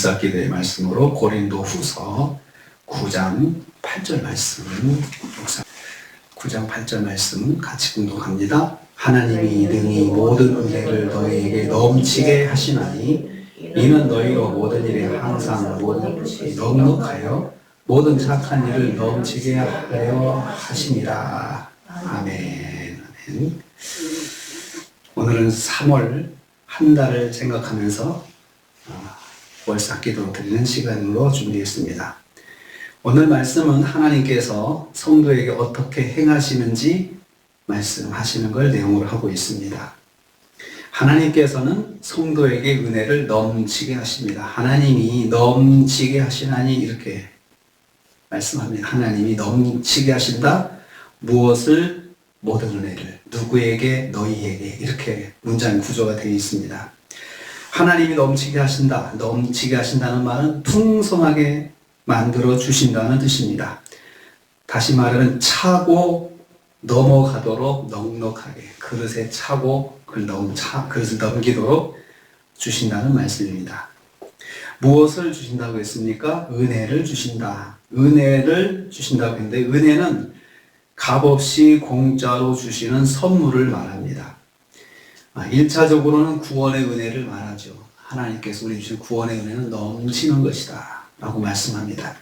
월삭 기도의 말씀으로 고린도 후서 9장 8절 말씀, 9장 8절 말씀 같이 공독합니다. 하나님이 능히 모든 은혜를 너희에게 넘치게 하시나니 이는 너희로 모든 일에 항상 넉넉하여 모든 착한 일을 넘치게 하려 하심이라. 아멘. 아멘. 오늘은 3월 한 달을 생각하면서 월삭 기도 드리는 시간으로 준비했습니다. 오늘 말씀은 하나님께서 성도에게 어떻게 행하시는지 말씀하시는 걸 내용으로 하고 있습니다. 하나님께서는 성도에게 은혜를 넘치게 하십니다. 하나님이 넘치게 하시나니 이렇게 말씀합니다. 하나님이 넘치게 하신다. 무엇을? 모든 은혜를. 누구에게? 너희에게. 이렇게 문장 구조가 되어 있습니다. 하나님이 넘치게 하신다. 넘치게 하신다는 말은 풍성하게 만들어 주신다는 뜻입니다. 다시 말하면 차고 넘어가도록 넉넉하게 그릇에 차고 그릇을 넘기도록 주신다는 말씀입니다. 무엇을 주신다고 했습니까? 은혜를 주신다. 은혜를 주신다고 했는데 은혜는 값없이 공짜로 주시는 선물을 말합니다. 1차적으로는 구원의 은혜를 말하죠. 하나님께서 우리 주신 구원의 은혜는 넘치는 것이다 라고 말씀합니다.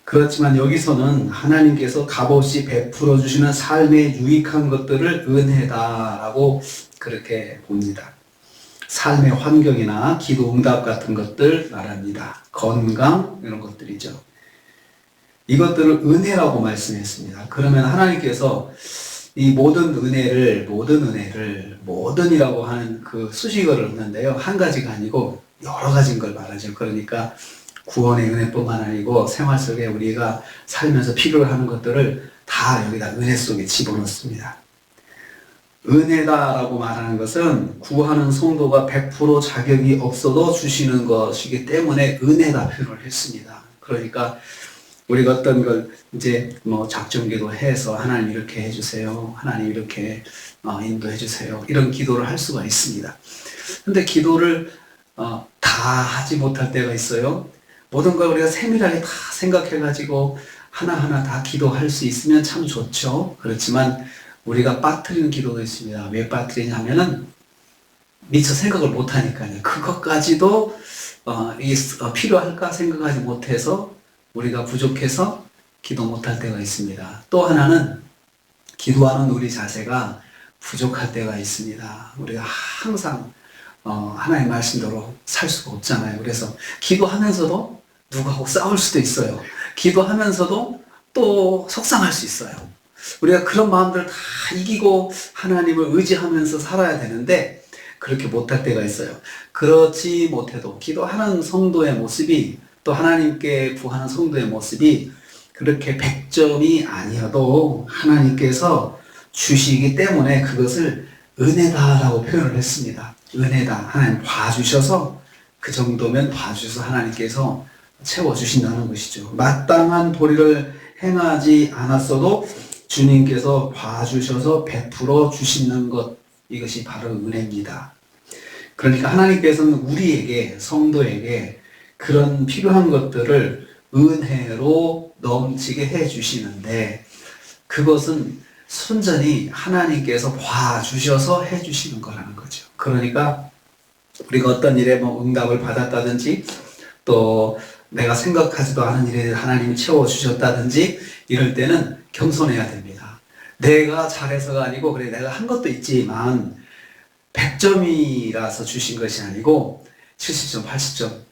그렇지만 여기서는 하나님께서 값없이 베풀어 주시는 삶에 유익한 것들을 은혜다라고 그렇게 봅니다. 삶의 환경이나 기도 응답 같은 것들 말합니다. 건강 이런 것들이죠. 이것들을 은혜라고 말씀했습니다. 그러면 하나님께서 이 모든 은혜를 모든이라고 하는 그 수식어를 얻는데요. 한 가지가 아니고 여러 가지인 걸 말하죠. 그러니까 구원의 은혜뿐만 아니고 생활 속에 우리가 살면서 필요로 하는 것들을 다 여기다 은혜 속에 집어넣습니다. 은혜다라고 말하는 것은 구하는 성도가 100% 자격이 없어도 주시는 것이기 때문에 은혜다 표현을 했습니다. 그러니까 우리가 어떤 걸 이제 작정기도 해서 하나님 이렇게 해주세요. 하나님 이렇게 인도해 주세요. 이런 기도를 할 수가 있습니다. 근데 기도를 다 하지 못할 때가 있어요. 모든 걸 우리가 세밀하게 다 생각해가지고 하나하나 다 기도할 수 있으면 참 좋죠. 그렇지만 우리가 빠뜨리는 기도도 있습니다. 왜 빠뜨리냐면은 미처 생각을 못하니까요. 그것까지도 필요할까 생각하지 못해서 우리가 부족해서 기도 못할 때가 있습니다. 또 하나는 기도하는 우리 자세가 부족할 때가 있습니다. 우리가 항상 하나님의 말씀대로 살 수가 없잖아요. 그래서 기도하면서도 누구하고 싸울 수도 있어요. 기도하면서도 또 속상할 수 있어요. 우리가 그런 마음들을 다 이기고 하나님을 의지하면서 살아야 되는데 그렇게 못할 때가 있어요. 그렇지 못해도 기도하는 성도의 모습이 또 하나님께 구하는 성도의 모습이 그렇게 100점이 아니어도 하나님께서 주시기 때문에 그것을 은혜다라고 표현을 했습니다. 은혜다. 하나님 봐주셔서 그 정도면 봐주셔서 하나님께서 채워주신다는 것이죠. 마땅한 도리를 행하지 않았어도 주님께서 봐주셔서 베풀어 주시는 것, 이것이 바로 은혜입니다. 그러니까 하나님께서는 우리에게, 성도에게 그런 필요한 것들을 은혜로 넘치게 해주시는데 그것은 순전히 하나님께서 봐주셔서 해주시는 거라는 거죠. 그러니까 우리가 어떤 일에 응답을 받았다든지 또 내가 생각하지도 않은 일에 하나님이 채워주셨다든지 이럴 때는 겸손해야 됩니다. 내가 잘해서가 아니고 그래 내가 한 것도 있지만 100점이라서 주신 것이 아니고 70점, 80점,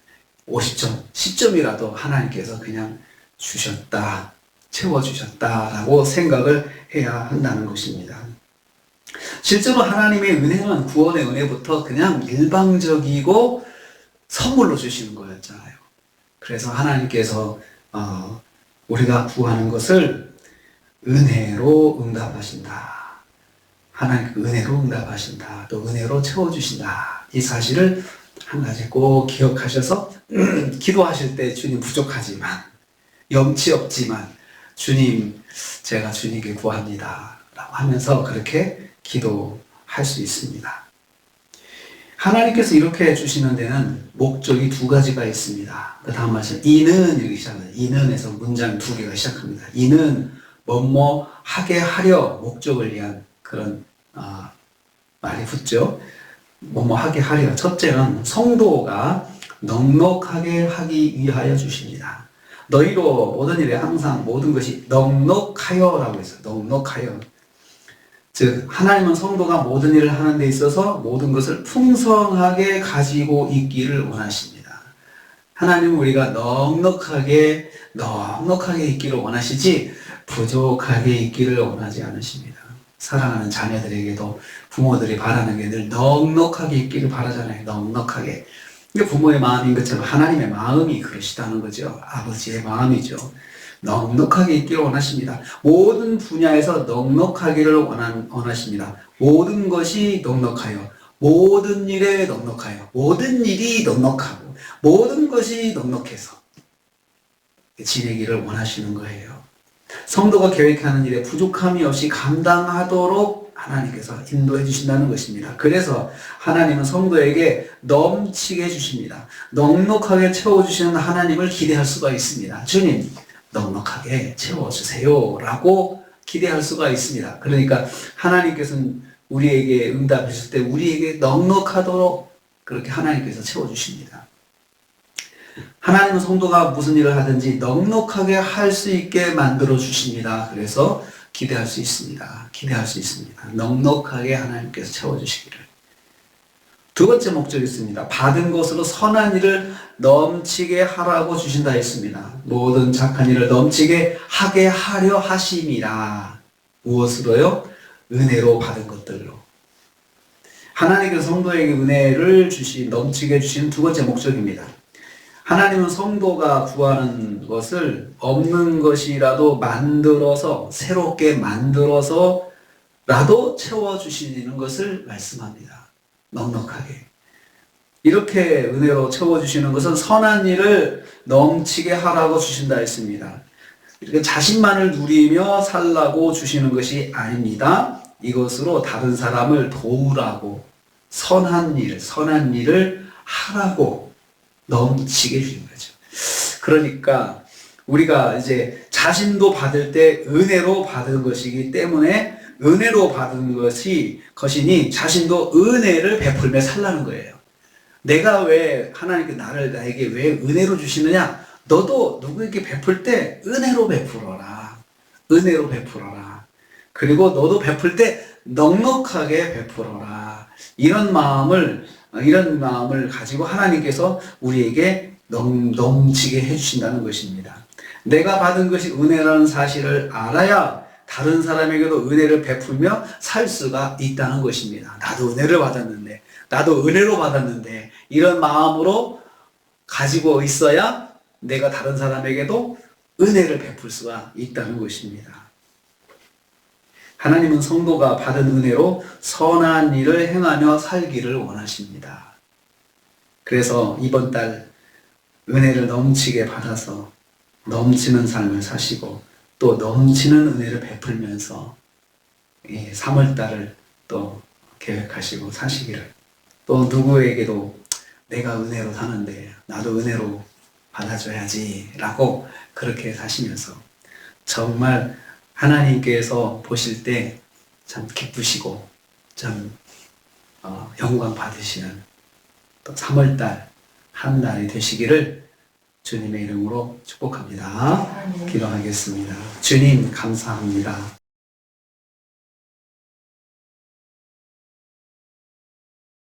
50점, 10점이라도 하나님께서 그냥 주셨다, 채워주셨다라고 생각을 해야 한다는 것입니다. 실제로 하나님의 은혜는 구원의 은혜부터 그냥 일방적이고 선물로 주시는 거였잖아요. 그래서 하나님께서 우리가 구하는 것을 은혜로 응답하신다. 하나님 은혜로 응답하신다. 또 은혜로 채워주신다. 이 사실을 한 가지 꼭 기억하셔서 기도하실 때 주님 부족하지만 염치 없지만 주님 제가 주님께 구합니다 라고 하면서 그렇게 기도할 수 있습니다. 하나님께서 이렇게 해주시는 데는 목적이 두 가지가 있습니다. 그 다음 말씀, 이는 이렇게 시작합니다. 이는에서 문장 두 개가 시작합니다. 이는 뭐뭐 하게 하려 목적을 위한 그런 말이 붙죠. 뭐뭐 하게 하려. 첫째는 성도가 넉넉하게 하기 위하여 주십니다. 너희로 모든 일에 항상 모든 것이 넉넉하여라고 했어요. 넉넉하여. 즉 하나님은 성도가 모든 일을 하는 데 있어서 모든 것을 풍성하게 가지고 있기를 원하십니다. 하나님은 우리가 넉넉하게 있기를 원하시지 부족하게 있기를 원하지 않으십니다. 사랑하는 자녀들에게도 부모들이 바라는 게 늘 넉넉하게 있기를 바라잖아요. 넉넉하게. 근데 부모의 마음인 것처럼 하나님의 마음이 그러시다는 거죠. 아버지의 마음이죠. 넉넉하게 있기를 원하십니다. 모든 분야에서 넉넉하기를 원하십니다. 모든 것이 넉넉하여, 모든 일에 넉넉하여, 모든 일이 넉넉하고, 모든 것이 넉넉해서 지내기를 원하시는 거예요. 성도가 계획하는 일에 부족함이 없이 감당하도록 하나님께서 인도해 주신다는 것입니다. 그래서 하나님은 성도에게 넘치게 해주십니다. 넉넉하게 채워주시는 하나님을 기대할 수가 있습니다. 주님, 넉넉하게 채워주세요 라고 기대할 수가 있습니다. 그러니까 하나님께서는 우리에게 응답하실 때 우리에게 넉넉하도록 그렇게 하나님께서 채워주십니다. 하나님은 성도가 무슨 일을 하든지 넉넉하게 할 수 있게 만들어 주십니다. 그래서 기대할 수 있습니다. 기대할 수 있습니다. 넉넉하게 하나님께서 채워주시기를. 두 번째 목적이 있습니다. 받은 것으로 선한 일을 넘치게 하라고 주신다 했습니다. 모든 착한 일을 넘치게 하게 하려 하심이라. 무엇으로요? 은혜로 받은 것들로. 하나님께서 성도에게 은혜를 넘치게 주시는 두 번째 목적입니다. 하나님은 성도가 구하는 것을 없는 것이라도 만들어서 새롭게 만들어서라도 채워주시는 것을 말씀합니다. 넉넉하게. 이렇게 은혜로 채워주시는 것은 선한 일을 넘치게 하라고 주신다 했습니다. 이렇게 자신만을 누리며 살라고 주시는 것이 아닙니다. 이것으로 다른 사람을 도우라고 선한 일을 하라고 넘치게 주신 거죠. 그러니까 우리가 이제 자신도 받을 때 은혜로 받은 것이기 때문에 은혜로 받은 것이니 자신도 은혜를 베풀며 살라는 거예요. 내가 왜 하나님께 나에게 왜 은혜로 주시느냐? 너도 누구에게 베풀 때 은혜로 베풀어라. 은혜로 베풀어라. 그리고 너도 베풀 때 넉넉하게 베풀어라. 이런 마음을 가지고 하나님께서 우리에게 넘치게 해주신다는 것입니다. 내가 받은 것이 은혜라는 사실을 알아야 다른 사람에게도 은혜를 베풀며 살 수가 있다는 것입니다. 나도 은혜를 받았는데, 나도 은혜로 받았는데, 이런 마음으로 가지고 있어야 내가 다른 사람에게도 은혜를 베풀 수가 있다는 것입니다. 하나님은 성도가 받은 은혜로 선한 일을 행하며 살기를 원하십니다. 그래서 이번 달 은혜를 넘치게 받아서 넘치는 삶을 사시고 또 넘치는 은혜를 베풀면서 3월달을 또 계획하시고 사시기를, 또 누구에게도 내가 은혜로 사는데 나도 은혜로 받아줘야지 라고 그렇게 사시면서 정말 하나님께서 보실 때 참 기쁘시고 참 영광 받으시는 또 3월달 한 달이 되시기를 주님의 이름으로 축복합니다. 기도하겠습니다. 주님 감사합니다.